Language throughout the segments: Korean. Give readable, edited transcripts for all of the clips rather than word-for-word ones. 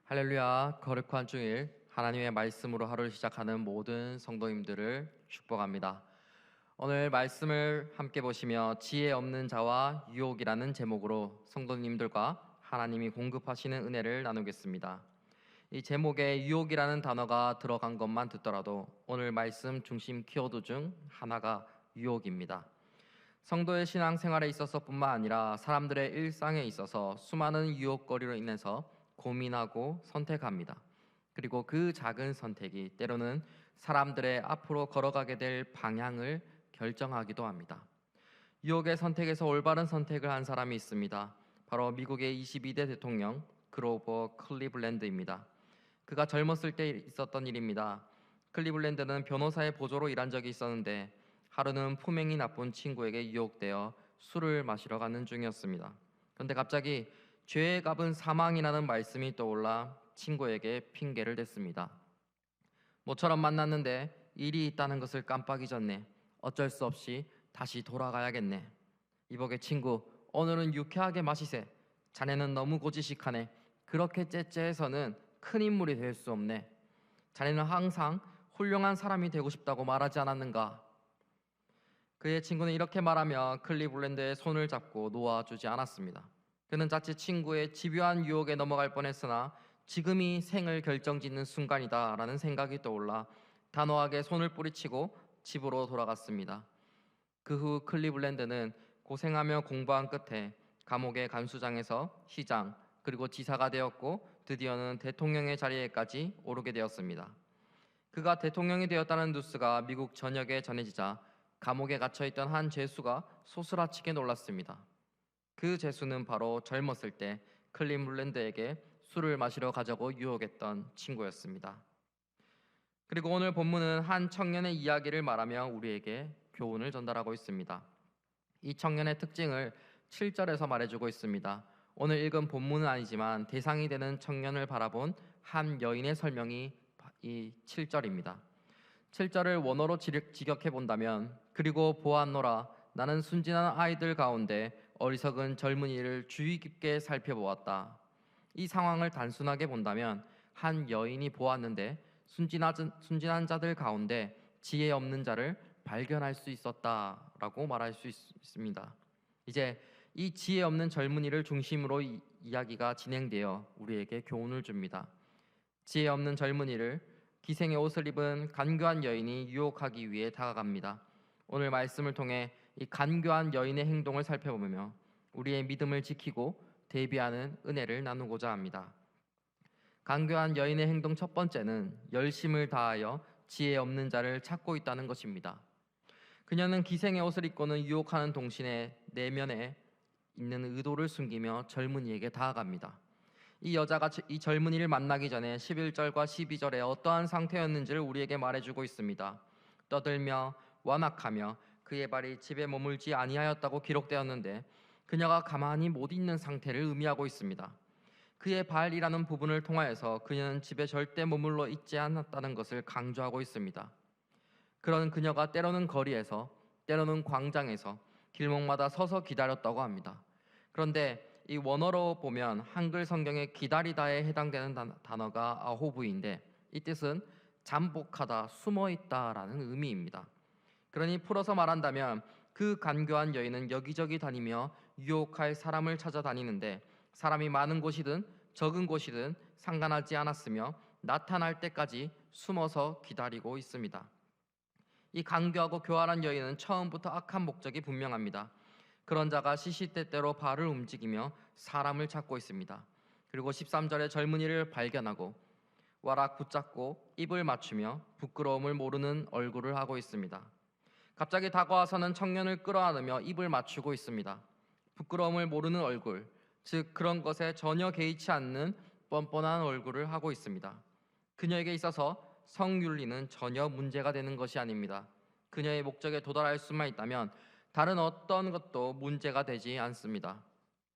할렐루야, 거룩한 주일 하나님의 말씀으로 하루를 시작하는 모든 성도님들을 축복합니다. 오늘 말씀을 함께 보시며 지혜 없는 자와 유혹이라는 제목으로 성도님들과 하나님이 공급하시는 은혜를 나누겠습니다. 이 제목에 유혹이라는 단어가 들어간 것만 듣더라도 오늘 말씀 중심 키워드 중 하나가 유혹입니다. 성도의 신앙생활에 있어서뿐만 아니라 사람들의 일상에 있어서 수많은 유혹거리로 인해서 고민하고 선택합니다. 그리고 그 작은 선택이 때로는 사람들의 앞으로 걸어가게 될 방향을 결정하기도 합니다. 유혹의 선택에서 올바른 선택을 한 사람이 있습니다. 바로 미국의 22대 대통령 그로버 클리블랜드입니다. 그가 젊었을 때 있었던 일입니다. 클리블랜드는 변호사의 보조로 일한 적이 있었는데 하루는 품행이 나쁜 친구에게 유혹되어 술을 마시러 가는 중이었습니다. 그런데 갑자기 죄의 값은 사망이라는 말씀이 떠올라 친구에게 핑계를 댔습니다. 모처럼 만났는데 일이 있다는 것을 깜빡 잊었네. 어쩔 수 없이 다시 돌아가야겠네. 이보게 친구, 오늘은 유쾌하게 마시세. 자네는 너무 고지식하네. 그렇게 째째해서는 큰 인물이 될 수 없네. 자네는 항상 훌륭한 사람이 되고 싶다고 말하지 않았는가? 그의 친구는 이렇게 말하며 클리블랜드의 손을 잡고 놓아주지 않았습니다. 그는 자칫 친구의 집요한 유혹에 넘어갈 뻔했으나 지금이 생을 결정짓는 순간이다라는 생각이 떠올라 단호하게 손을 뿌리치고 집으로 돌아갔습니다. 그 후 클리블랜드는 고생하며 공부한 끝에 감옥의 간수장에서 시장 그리고 지사가 되었고 드디어는 대통령의 자리에까지 오르게 되었습니다. 그가 대통령이 되었다는 뉴스가 미국 전역에 전해지자 감옥에 갇혀있던 한 죄수가 소스라치게 놀랐습니다. 그 죄수는 바로 젊었을 때 클리블랜드에게 술을 마시러 가자고 유혹했던 친구였습니다. 그리고 오늘 본문은 한 청년의 이야기를 말하며 우리에게 교훈을 전달하고 있습니다. 이 청년의 특징을 7절에서 말해주고 있습니다. 오늘 읽은 본문은 아니지만 대상이 되는 청년을 바라본 한 여인의 설명이 이 7절입니다. 7절을 원어로 직역해 본다면 그리고 보았노라 나는 순진한 아이들 가운데 어리석은 젊은이를 주의 깊게 살펴보았다. 이 상황을 단순하게 본다면 한 여인이 보았는데 순진한 자들 가운데 지혜 없는 자를 발견할 수 있었다라고 말할 수 있습니다. 이제 이 지혜 없는 젊은이를 중심으로 이야기가 진행되어 우리에게 교훈을 줍니다. 지혜 없는 젊은이를 기생의 옷을 입은 간교한 여인이 유혹하기 위해 다가갑니다. 오늘 말씀을 통해 이 간교한 여인의 행동을 살펴보며 우리의 믿음을 지키고 대비하는 은혜를 나누고자 합니다. 간교한 여인의 행동 첫 번째는 열심을 다하여 지혜 없는 자를 찾고 있다는 것입니다. 그녀는 기생의 옷을 입고는 유혹하는 동시에 내면에 있는 의도를 숨기며 젊은이에게 다가갑니다. 이 여자가 이 젊은이를 만나기 전에 11절과 12절에 어떠한 상태였는지를 우리에게 말해주고 있습니다. 떠들며 완악하며 그의 발이 집에 머물지 아니하였다고 기록되었는데 그녀가 가만히 못 있는 상태를 의미하고 있습니다. 그의 발이라는 부분을 통하여서 그녀는 집에 절대 머물러 있지 않았다는 것을 강조하고 있습니다. 그런 그녀가 때로는 거리에서 때로는 광장에서 길목마다 서서 기다렸다고 합니다. 그런데 이 원어로 보면 한글 성경의 기다리다에 해당되는 단어가 아호브인데 이 뜻은 잠복하다, 숨어있다라는 의미입니다. 그러니 풀어서 말한다면 그 간교한 여인은 여기저기 다니며 유혹할 사람을 찾아다니는데 사람이 많은 곳이든 적은 곳이든 상관하지 않았으며 나타날 때까지 숨어서 기다리고 있습니다. 이 간교하고 교활한 여인은 처음부터 악한 목적이 분명합니다. 그런 자가 시시때때로 발을 움직이며 사람을 찾고 있습니다. 그리고 13절에 젊은이를 발견하고 와락 붙잡고 입을 맞추며 부끄러움을 모르는 얼굴을 하고 있습니다. 갑자기 다가와서는 청년을 끌어안으며 입을 맞추고 있습니다. 부끄러움을 모르는 얼굴, 즉 그런 것에 전혀 개의치 않는 뻔뻔한 얼굴을 하고 있습니다. 그녀에게 있어서 성윤리는 전혀 문제가 되는 것이 아닙니다. 그녀의 목적에 도달할 수만 있다면 다른 어떤 것도 문제가 되지 않습니다.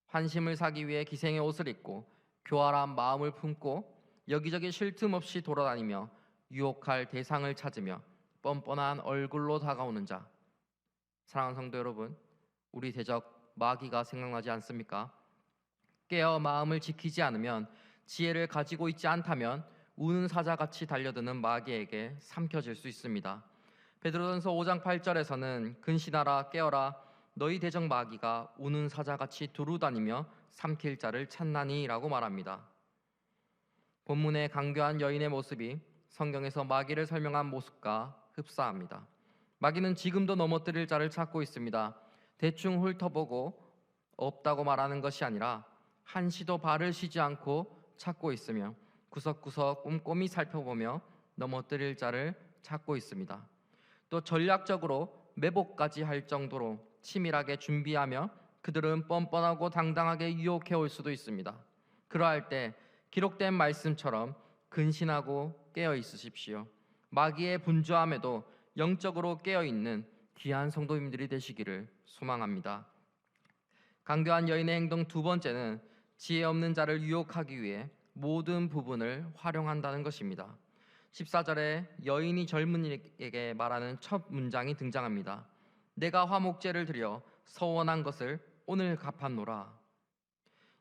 환심을 사기 위해 기생의 옷을 입고 교활한 마음을 품고 여기저기 쉴 틈 없이 돌아다니며 유혹할 대상을 찾으며 뻔뻔한 얼굴로 다가오는 자. 사랑하는 성도 여러분, 우리 대적 마귀가 생각나지 않습니까? 깨어 마음을 지키지 않으면 지혜를 가지고 있지 않다면 우는 사자같이 달려드는 마귀에게 삼켜질 수 있습니다. 베드로전서 5장 8절에서는 근신하라 깨어라 너희 대적 마귀가 우는 사자같이 두루다니며 삼킬 자를 찾나니라고 말합니다. 본문의 강교한 여인의 모습이 성경에서 마귀를 설명한 모습과 흡사합니다. 마귀는 지금도 넘어뜨릴 자를 찾고 있습니다. 대충 훑어보고 없다고 말하는 것이 아니라 한시도 발을 쉬지 않고 찾고 있으며 구석구석 꼼꼼히 살펴보며 넘어뜨릴 자를 찾고 있습니다. 또 전략적으로 매복까지 할 정도로 치밀하게 준비하며 그들은 뻔뻔하고 당당하게 유혹해 올 수도 있습니다. 그러할 때 기록된 말씀처럼 근신하고 깨어 있으십시오. 마귀의 분주함에도 영적으로 깨어 있는 귀한 성도님들이 되시기를 소망합니다. 강교한 여인의 행동 두 번째는 지혜 없는 자를 유혹하기 위해 모든 부분을 활용한다는 것입니다. 14절에 여인이 젊은이에게 말하는 첫 문장이 등장합니다. 내가 화목제를 드려 서원한 것을 오늘 갚았노라.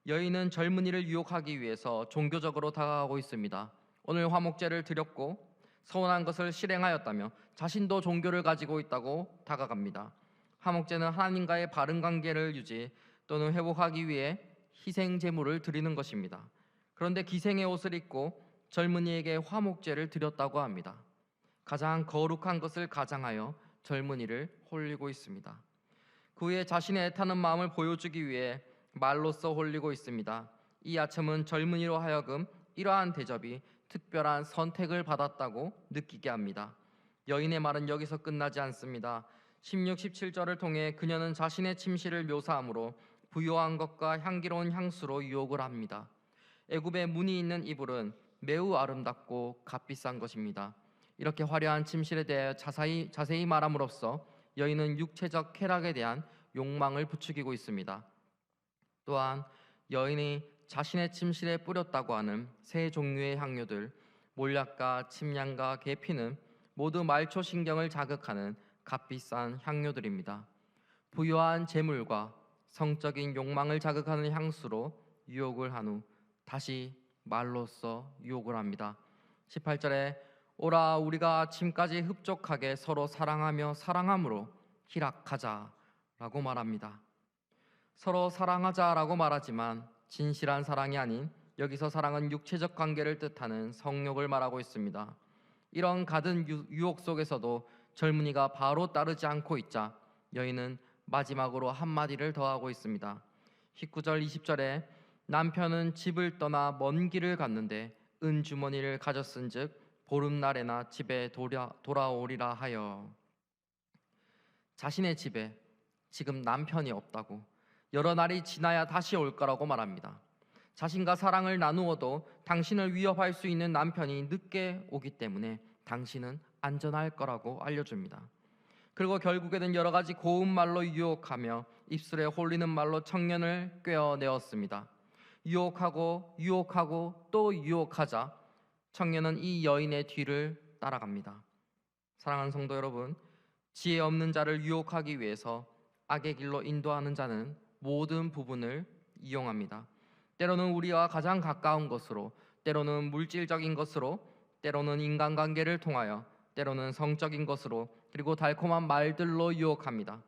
여인은 젊은이를 유혹하기 위해서 종교적으로 다가가고 있습니다. 오늘 화목제를 드렸고 서원한 것을 실행하였다며 자신도 종교를 가지고 있다고 다가갑니다. 화목제는 하나님과의 바른 관계를 유지 또는 회복하기 위해 희생 제물을 드리는 것입니다. 그런데 기생의 옷을 입고 젊은이에게 화목제를 드렸다고 합니다. 가장 거룩한 것을 가장하여 젊은이를 홀리고 있습니다. 그 후에 자신의 애타는 마음을 보여주기 위해 말로써 홀리고 있습니다. 이 아첨은 젊은이로 하여금 이러한 대접이 특별한 선택을 받았다고 느끼게 합니다. 여인의 말은 여기서 끝나지 않습니다. 16, 17절을 통해 그녀는 자신의 침실을 묘사함으로 부요한 것과 향기로운 향수로 유혹을 합니다. 애굽의 무늬 있는 이불은 매우 아름답고 값비싼 것입니다. 이렇게 화려한 침실에 대해 자세히 말함으로써 여인은 육체적 쾌락에 대한 욕망을 부추기고 있습니다. 또한 여인이 자신의 침실에 뿌렸다고 하는 세 종류의 향료들, 몰약과 침향과 계피는 모두 말초신경을 자극하는 값비싼 향료들입니다. 부요한 재물과 성적인 욕망을 자극하는 향수로 유혹을 한 후 다시 말로써 유혹을 합니다. 18절에 오라 우리가 아침까지 흡족하게 서로 사랑하며 사랑함으로 희락하자라고 말합니다. 서로 사랑하자라고 말하지만 진실한 사랑이 아닌 여기서 사랑은 육체적 관계를 뜻하는 성욕을 말하고 있습니다. 이런 가든 유혹 속에서도 젊은이가 바로 따르지 않고 있자 여인은 마지막으로 한마디를 더하고 있습니다. 19절 20절에 남편은 집을 떠나 먼 길을 갔는데 은주머니를 가졌은즉 보름날에나 집에 돌아오리라 하여. 자신의 집에 지금 남편이 없다고, 여러 날이 지나야 다시 올 거라고 말합니다. 자신과 사랑을 나누어도 당신을 위협할 수 있는 남편이 늦게 오기 때문에 당신은 안전할 거라고 알려줍니다. 그리고 결국에는 여러 가지 고운 말로 유혹하며 입술에 홀리는 말로 청년을 꿰어내었습니다. 유혹하고 또 유혹하자 청년은 이 여인의 뒤를 따라갑니다. 사랑하는 성도 여러분, 지혜 없는 자를 유혹하기 위해서 악의 길로 인도하는 자는 모든 부분을 이용합니다. 때로는 우리와 가장 가까운 것으로, 때로는 물질적인 것으로, 때로는 인간관계를 통하여, 때로는 성적인 것으로, 그리고 달콤한 말들로 유혹합니다.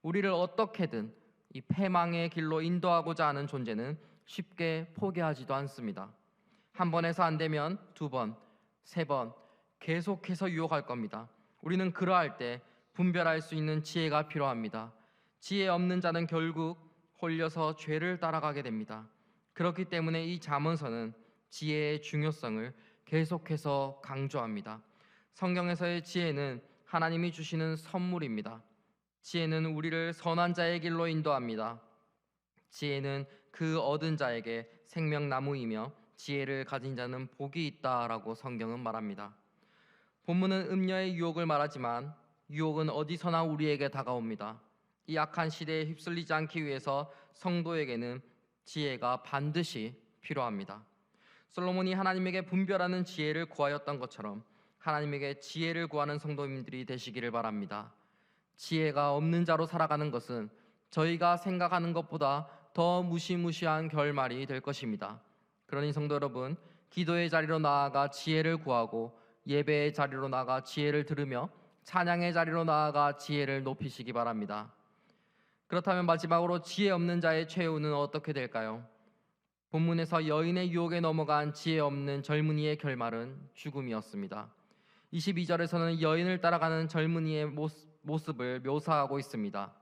우리를 어떻게든 이 패망의 길로 인도하고자 하는 존재는 쉽게 포기하지도 않습니다. 한 번 해서 안 되면 두 번, 세 번 계속해서 유혹할 겁니다. 우리는 그러할 때 분별할 수 있는 지혜가 필요합니다. 지혜 없는 자는 결국 홀려서 죄를 따라가게 됩니다. 그렇기 때문에 이 잠언서는 지혜의 중요성을 계속해서 강조합니다. 성경에서의 지혜는 하나님이 주시는 선물입니다. 지혜는 우리를 선한 자의 길로 인도합니다. 지혜는 그 얻은 자에게 생명나무이며 지혜를 가진 자는 복이 있다라고 성경은 말합니다. 본문은 음녀의 유혹을 말하지만 유혹은 어디서나 우리에게 다가옵니다. 이 악한 시대에 휩쓸리지 않기 위해서 성도에게는 지혜가 반드시 필요합니다. 솔로몬이 하나님에게 분별하는 지혜를 구하였던 것처럼 하나님에게 지혜를 구하는 성도님들이 되시기를 바랍니다. 지혜가 없는 자로 살아가는 것은 저희가 생각하는 것보다 더 무시무시한 결말이 될 것입니다. 그러니 성도 여러분, 기도의 자리로 나아가 지혜를 구하고 예배의 자리로 나아가 지혜를 들으며 찬양의 자리로 나아가 지혜를 높이시기 바랍니다. 그렇다면 마지막으로 지혜 없는 자의 최후는 어떻게 될까요? 본문에서 여인의 유혹에 넘어간 지혜 없는 젊은이의 결말은 죽음이었습니다. 22절에서는 여인을 따라가는 젊은이의 모습을 묘사하고 있습니다.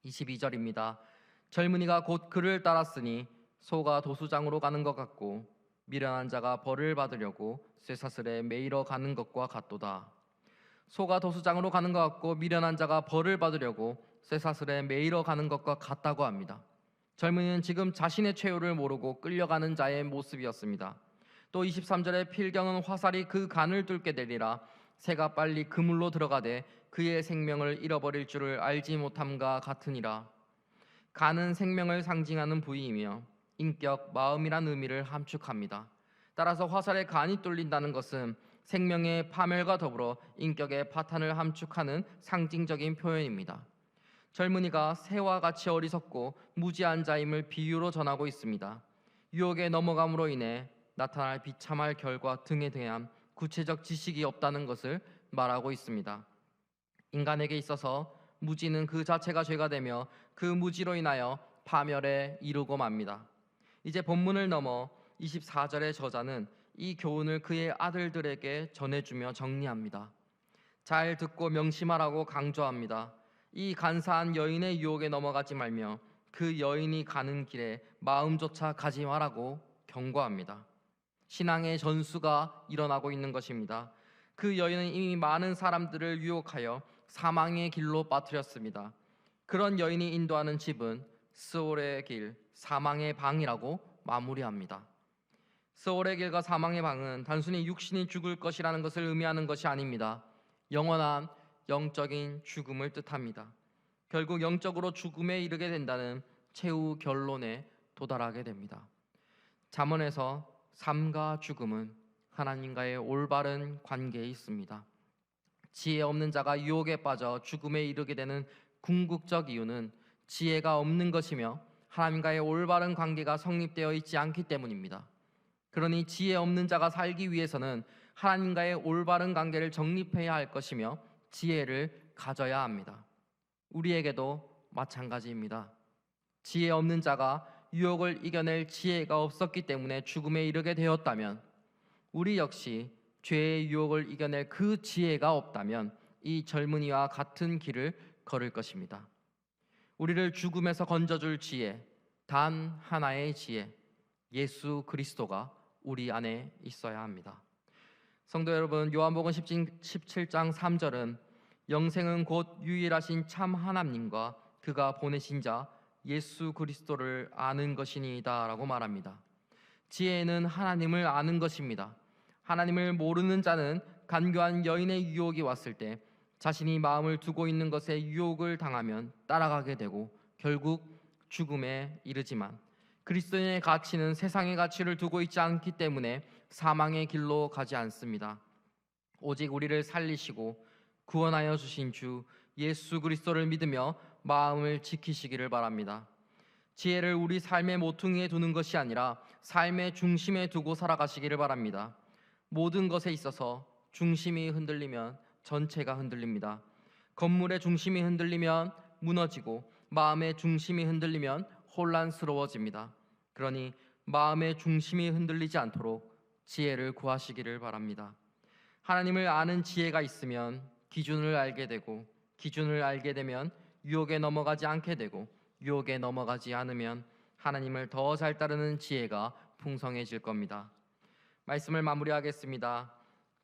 22절입니다. 젊은이가 곧 그를 따랐으니 소가 도수장으로 가는 것 같고 미련한 자가 벌을 받으려고 쇠사슬에 매이러 가는 것과 같도다. 소가 도수장으로 가는 것 같고 미련한 자가 벌을 받으려고 쇠사슬에 매이러 가는 것과 같다고 합니다. 젊은이는 지금 자신의 최후를 모르고 끌려가는 자의 모습이었습니다. 또 23절의 필경은 화살이 그 간을 뚫게 되리라. 새가 빨리 그물로 들어가되 그의 생명을 잃어버릴 줄을 알지 못함과 같으니라. 간은 생명을 상징하는 부위이며 인격, 마음이란 의미를 함축합니다. 따라서 화살에 간이 뚫린다는 것은 생명의 파멸과 더불어 인격의 파탄을 함축하는 상징적인 표현입니다. 젊은이가 새와 같이 어리석고 무지한 자임을 비유로 전하고 있습니다. 유혹에 넘어감으로 인해 나타날 비참할 결과 등에 대한 구체적 지식이 없다는 것을 말하고 있습니다. 인간에게 있어서 무지는 그 자체가 죄가 되며 그 무지로 인하여 파멸에 이르고 맙니다. 이제 본문을 넘어 24절의 저자는 이 교훈을 그의 아들들에게 전해주며 정리합니다. 잘 듣고 명심하라고 강조합니다. 이 간사한 여인의 유혹에 넘어가지 말며 그 여인이 가는 길에 마음조차 가지 말라고 경고합니다. 신앙의 전수가 일어나고 있는 것입니다. 그 여인은 이미 많은 사람들을 유혹하여 사망의 길로 빠뜨렸습니다. 그런 여인이 인도하는 집은 스올의 길, 사망의 방이라고 마무리합니다. 스올의 길과 사망의 방은 단순히 육신이 죽을 것이라는 것을 의미하는 것이 아닙니다. 영원한 영적인 죽음을 뜻합니다. 결국 영적으로 죽음에 이르게 된다는 최후 결론에 도달하게 됩니다. 잠언에서 삶과 죽음은 하나님과의 올바른 관계에 있습니다. 지혜 없는 자가 유혹에 빠져 죽음에 이르게 되는 궁극적 이유는 지혜가 없는 것이며 하나님과의 올바른 관계가 성립되어 있지 않기 때문입니다. 그러니 지혜 없는 자가 살기 위해서는 하나님과의 올바른 관계를 정립해야 할 것이며 지혜를 가져야 합니다. 우리에게도 마찬가지입니다. 지혜 없는 자가 유혹을 이겨낼 지혜가 없었기 때문에 죽음에 이르게 되었다면, 우리 역시 죄의 유혹을 이겨낼 그 지혜가 없다면 이 젊은이와 같은 길을 걸을 것입니다. 우리를 죽음에서 건져줄 지혜, 단 하나의 지혜, 예수 그리스도가 우리 안에 있어야 합니다. 성도 여러분, 요한복음 17장 3절은 영생은 곧 유일하신 참 하나님과 그가 보내신 자 예수 그리스도를 아는 것이니이다 라고 말합니다. 지혜는 하나님을 아는 것입니다. 하나님을 모르는 자는 간교한 여인의 유혹이 왔을 때 자신이 마음을 두고 있는 것에 유혹을 당하면 따라가게 되고 결국 죽음에 이르지만, 그리스도인의 가치는 세상의 가치를 두고 있지 않기 때문에 사망의 길로 가지 않습니다. 오직 우리를 살리시고 구원하여 주신 주 예수 그리스도를 믿으며 마음을 지키시기를 바랍니다. 지혜를 우리 삶의 모퉁이에 두는 것이 아니라 삶의 중심에 두고 살아가시기를 바랍니다. 모든 것에 있어서 중심이 흔들리면 전체가 흔들립니다. 건물의 중심이 흔들리면 무너지고 마음의 중심이 흔들리면 혼란스러워집니다. 그러니 마음의 중심이 흔들리지 않도록 지혜를 구하시기를 바랍니다. 하나님을 아는 지혜가 있으면 기준을 알게 되고, 기준을 알게 되면 유혹에 넘어가지 않게 되고, 유혹에 넘어가지 않으면 하나님을 더 잘 따르는 지혜가 풍성해질 겁니다. 말씀을 마무리하겠습니다.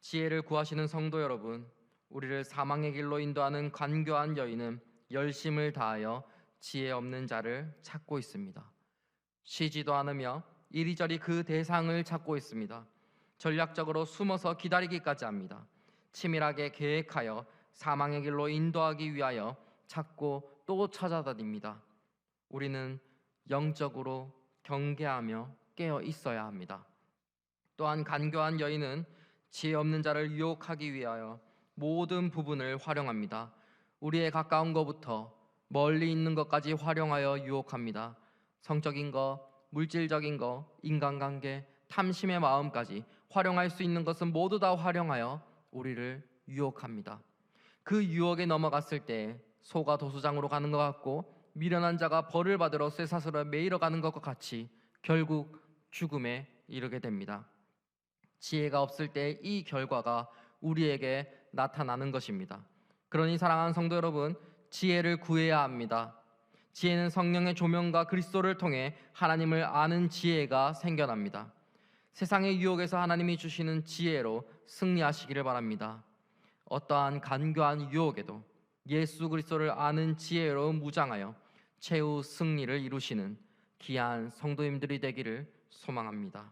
지혜를 구하시는 성도 여러분, 우리를 사망의 길로 인도하는 간교한 여인은 열심을 다하여 지혜 없는 자를 찾고 있습니다. 쉬지도 않으며 이리저리 그 대상을 찾고 있습니다. 전략적으로 숨어서 기다리기까지 합니다. 치밀하게 계획하여 사망의 길로 인도하기 위하여 찾고 또 찾아다닙니다. 우리는 영적으로 경계하며 깨어 있어야 합니다. 또한 간교한 여인은 지혜 없는 자를 유혹하기 위하여 모든 부분을 활용합니다. 우리의 가까운 것부터 멀리 있는 것까지 활용하여 유혹합니다. 성적인 것, 물질적인 것, 인간관계, 탐심의 마음까지 활용할 수 있는 것은 모두 다 활용하여 우리를 유혹합니다. 그 유혹에 넘어갔을 때 소가 도수장으로 가는 것 같고 미련한 자가 벌을 받으러 쇠사슬에 매이러 가는 것과 같이 결국 죽음에 이르게 됩니다. 지혜가 없을 때 이 결과가 우리에게 나타나는 것입니다. 그러니 사랑하는 성도 여러분, 지혜를 구해야 합니다. 지혜는 성령의 조명과 그리스도를 통해 하나님을 아는 지혜가 생겨납니다. 세상의 유혹에서 하나님이 주시는 지혜로 승리하시기를 바랍니다. 어떠한 간교한 유혹에도 예수 그리스도를 아는 지혜로 무장하여 최후 승리를 이루시는 귀한 성도님들이 되기를 소망합니다.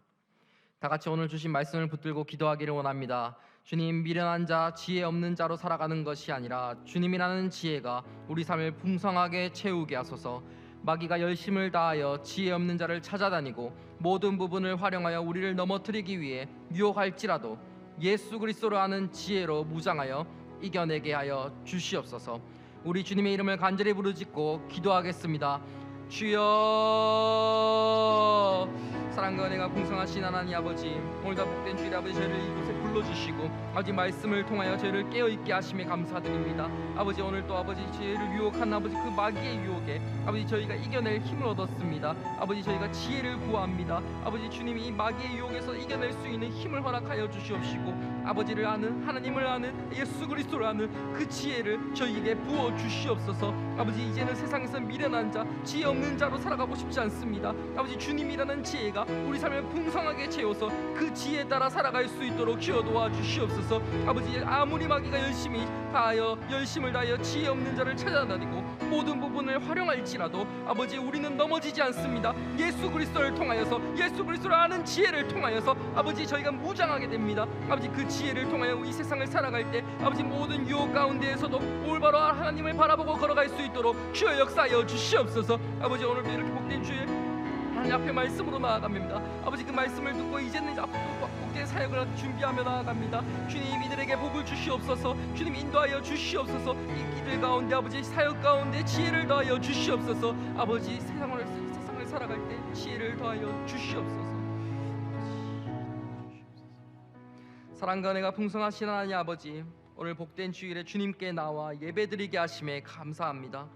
다 같이 오늘 주신 말씀을 붙들고 기도하기를 원합니다. 주님, 미련한 자, 지혜 없는 자로 살아가는 것이 아니라 주님이라는 지혜가 우리 삶을 풍성하게 채우게 하소서. 마귀가 열심을 다하여 지혜 없는 자를 찾아다니고 모든 부분을 활용하여 우리를 넘어뜨리기 위해 유혹할지라도 예수 그리스도를 아는 지혜로 무장하여 이겨내게 하여 주시옵소서. 우리 주님의 이름을 간절히 부르짖고 기도하겠습니다. 주여, 사랑과 은혜가 풍성하신 하나님 아버지, 오늘도 복된 주일 아버지, 저희를 이곳에 불러주시고 아버지 말씀을 통하여 저희를 깨어있게 하심에 감사드립니다. 아버지, 오늘 또 아버지 저희를 유혹한 아버지 그 마귀의 유혹에 아버지 저희가 이겨낼 힘을 얻었습니다. 아버지, 저희가 지혜를 구합니다. 아버지 주님이 이 마귀의 유혹에서 이겨낼 수 있는 힘을 허락하여 주시옵시고 아버지를 아는, 하나님을 아는, 예수 그리스도를 아는 그 지혜를 저희에게 부어 주시옵소서. 아버지, 이제는 세상에서 미련한 자, 지혜 없는 자로 살아가고 싶지 않습니다. 아버지, 주님이라는 지혜가 우리 삶을 풍성하게 채워서 그 지혜에 따라 살아갈 수 있도록 주여 도와주시옵소서. 아버지, 아무리 마귀가 열심을 다하여 지혜 없는 자를 찾아다니고 모든 부분을 활용할지라도 아버지, 우리는 넘어지지 않습니다. 예수 그리스도를 통하여서, 예수 그리스도를 아는 지혜를 통하여서 아버지 저희가 무장하게 됩니다. 아버지, 그 지혜를 통하여 이 세상을 살아갈 때 아버지 모든 유혹 가운데에서도 올바로 하나님을 바라보고 걸어갈 수 있도록 주여 역사하여 주시옵소서. 아버지, 오늘도 이렇게 복된 주일 하나님 앞에 말씀으로 나아갑니다. 아버지, 그 말씀을 듣고 이제는 복된 사역을 준비하며 나아갑니다. 주님, 이들에게 복을 주시옵소서. 주님, 인도하여 주시옵소서. 이들 가운데 아버지 사역 가운데 지혜를 더하여 주시옵소서. 아버지, 세상을 살아갈 때 지혜를 더하여 주시옵소서. 사랑과 은혜가 풍성하신 하나님 아버지, 오늘 복된 주일에 주님께 나와 예배드리게 하심에 감사합니다.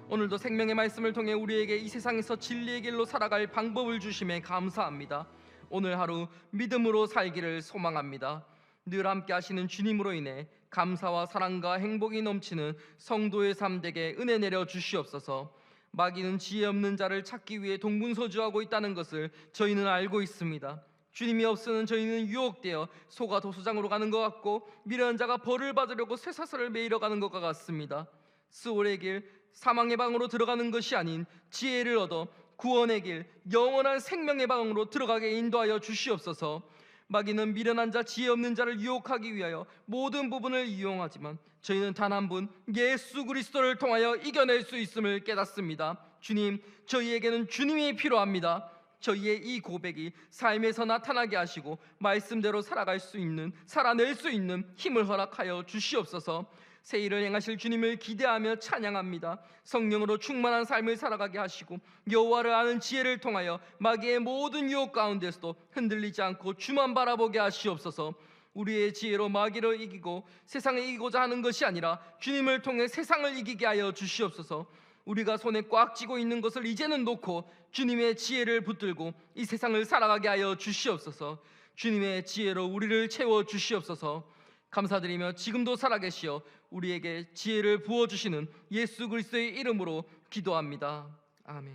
오늘도 생명의 말씀을 통해 우리에게 이 세상에서 진리의 길로 살아갈 방법을 주심에 감사합니다. 오늘 하루 믿음으로 살기를 소망합니다. 늘 함께 하시는 주님으로 인해 감사와 사랑과 행복이 넘치는 성도의 삶 되게 은혜 내려 주시옵소서. 마귀는 지혜 없는 자를 찾기 위해 동분서주하고 있다는 것을 저희는 알고 있습니다. 주님이 없으면 저희는 유혹되어 소가 도수장으로 가는 것 같고 미련한 자가 벌을 받으려고 쇠사슬을 매이러 가는 것과 같습니다. 스올의 길, 사망의 방으로 들어가는 것이 아닌 지혜를 얻어 구원의 길, 영원한 생명의 방으로 들어가게 인도하여 주시옵소서. 마귀는 미련한 자, 지혜 없는 자를 유혹하기 위하여 모든 부분을 이용하지만 저희는 단 한 분 예수 그리스도를 통하여 이겨낼 수 있음을 깨닫습니다. 주님, 저희에게는 주님이 필요합니다. 저희의 이 고백이 삶에서 나타나게 하시고 말씀대로 살아낼 수 있는 힘을 허락하여 주시옵소서. 새 일을 행하실 주님을 기대하며 찬양합니다. 성령으로 충만한 삶을 살아가게 하시고 여호와를 아는 지혜를 통하여 마귀의 모든 유혹 가운데서도 흔들리지 않고 주만 바라보게 하시옵소서. 우리의 지혜로 마귀를 이기고 세상을 이기고자 하는 것이 아니라 주님을 통해 세상을 이기게 하여 주시옵소서. 우리가 손에 꽉 쥐고 있는 것을 이제는 놓고 주님의 지혜를 붙들고 이 세상을 살아가게 하여 주시옵소서. 주님의 지혜로 우리를 채워 주시옵소서. 감사드리며 지금도 살아계시어 우리에게 지혜를 부어주시는 예수 그리스도의 이름으로 기도합니다. 아멘.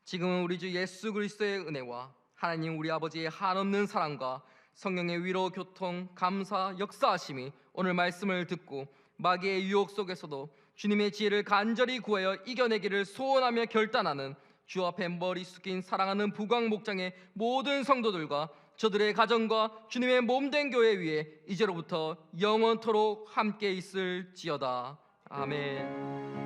지금은 우리 주 예수 그리스도의 은혜와 하나님 우리 아버지의 한없는 사랑과 성령의 위로, 교통, 감사, 역사하심이 오늘 말씀을 듣고 마귀의 유혹 속에서도 주님의 지혜를 간절히 구하여 이겨내기를 소원하며 결단하는 주 앞에 머리 숙인 사랑하는 부광 목장의 모든 성도들과 저들의 가정과 주님의 몸된 교회 위에 이제로부터 영원토록 함께 있을지어다. 아멘.